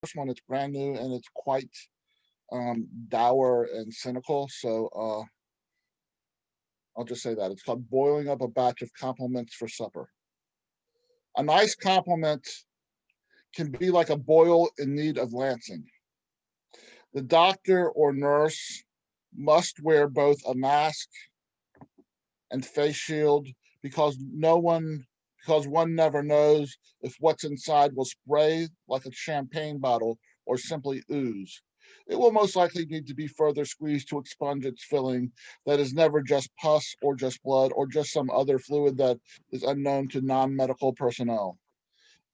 first one, it's brand new and it's quite dour and cynical. So I'll just say that it's called "Boiling Up a Batch of Compliments for Supper." A nice compliment can be like a boil in need of lancing. The doctor or nurse must wear both a mask and face shield because one never knows if what's inside will spray like a champagne bottle or simply ooze. It will most likely need to be further squeezed to expunge its filling that is never just pus or just blood or just some other fluid that is unknown to non-medical personnel.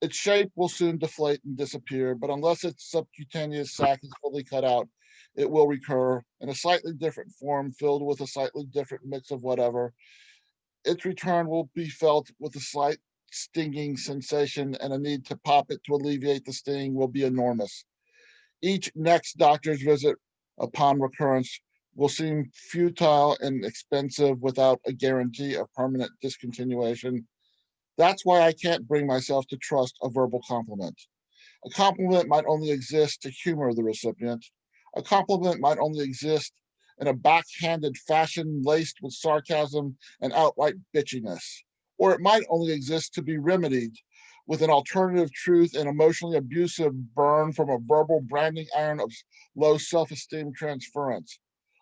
Its shape will soon deflate and disappear, but unless its subcutaneous sac is fully cut out, it will recur in a slightly different form filled with a slightly different mix of whatever. Its return will be felt with a slight stinging sensation, and a need to pop it to alleviate the sting will be enormous. Each next doctor's visit upon recurrence will seem futile and expensive without a guarantee of permanent discontinuation. That's why I can't bring myself to trust a verbal compliment. A compliment might only exist to humor the recipient. A compliment might only exist in a backhanded fashion laced with sarcasm and outright bitchiness. Or it might only exist to be remedied with an alternative truth and emotionally abusive burn from a verbal branding iron of low self esteem transference.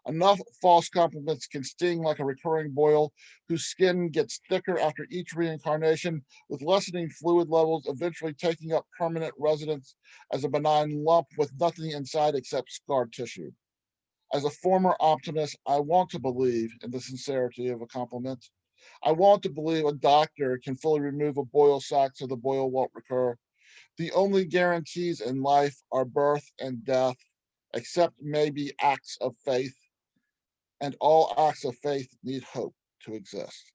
Enough false compliments can sting like a recurring boil whose skin gets thicker after each reincarnation, with lessening fluid levels eventually taking up permanent residence as a benign lump with nothing inside except scar tissue. As a former optimist, I want to believe in the sincerity of a compliment. I want to believe a doctor can fully remove a boil sac so the boil won't recur. The only guarantees in life are birth and death, except maybe acts of faith, and all acts of faith need hope to exist.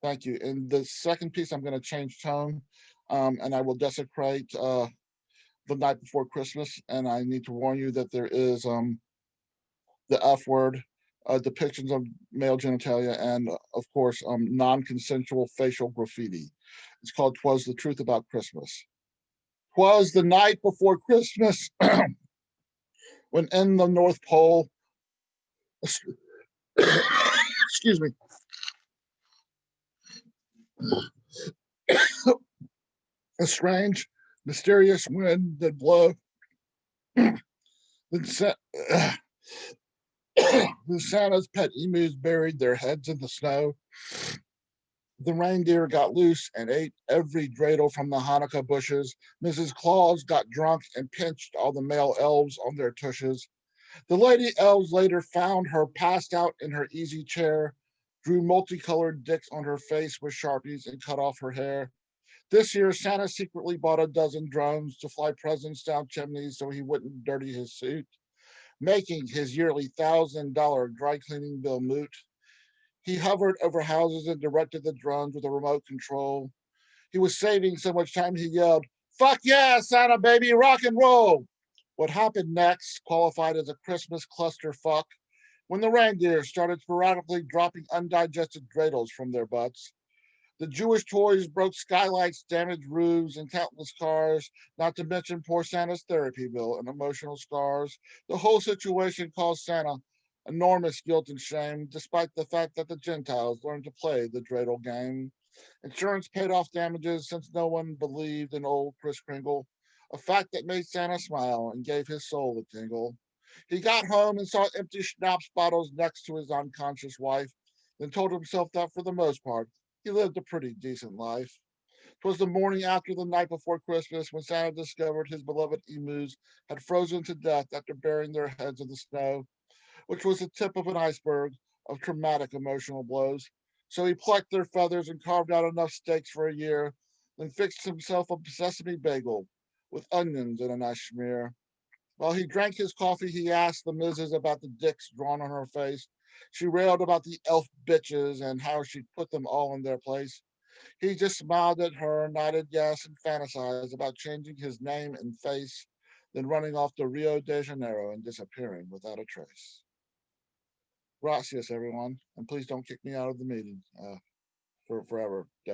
Thank you. In the second piece, I'm going to change tone, and I will desecrate the night before Christmas. And I need to warn you that there is the F word, depictions of male genitalia, and of course, non-consensual facial graffiti. It's called "Twas the Truth About Christmas." 'Twas the night before Christmas when in the North Pole, excuse me, a strange, mysterious wind that blew, then set, the Santa's pet emus buried their heads in the snow. The reindeer got loose and ate every dreidel from the Hanukkah bushes. Mrs. Claus got drunk and pinched all the male elves on their tushes. The lady elves later found her passed out in her easy chair, drew multicolored dicks on her face with sharpies, and cut off her hair. This year, Santa secretly bought a dozen drones to fly presents down chimneys so he wouldn't dirty his suit, making his yearly $1,000 dry cleaning bill moot. He hovered over houses and directed the drones with a remote control. He was saving so much time he yelled, "Fuck yeah, Santa baby, rock and roll!" What happened next qualified as a Christmas clusterfuck when the reindeer started sporadically dropping undigested dreidels from their butts. The Jewish toys broke skylights, damaged roofs, and countless cars, not to mention poor Santa's therapy bill and emotional scars. The whole situation caused Santa enormous guilt and shame, despite the fact that the Gentiles learned to play the dreidel game. Insurance paid off damages since no one believed in old Kris Kringle, a fact that made Santa smile and gave his soul a tingle. He got home and saw empty schnapps bottles next to his unconscious wife, then told himself that for the most part, he lived a pretty decent life. 'Twas the morning after the night before Christmas when Santa discovered his beloved emus had frozen to death after burying their heads in the snow, which was the tip of an iceberg of traumatic emotional blows. So he plucked their feathers and carved out enough steaks for a year, then fixed himself a sesame bagel with onions and a nice smear. While he drank his coffee, he asked the missus about the dicks drawn on her face. She railed about the elf bitches and how she'd put them all in their place. He just smiled at her, nodded yes, and fantasized about changing his name and face, then running off to Rio de Janeiro and disappearing without a trace. Gracias, everyone, and please don't kick me out of the meeting for forever, Dave.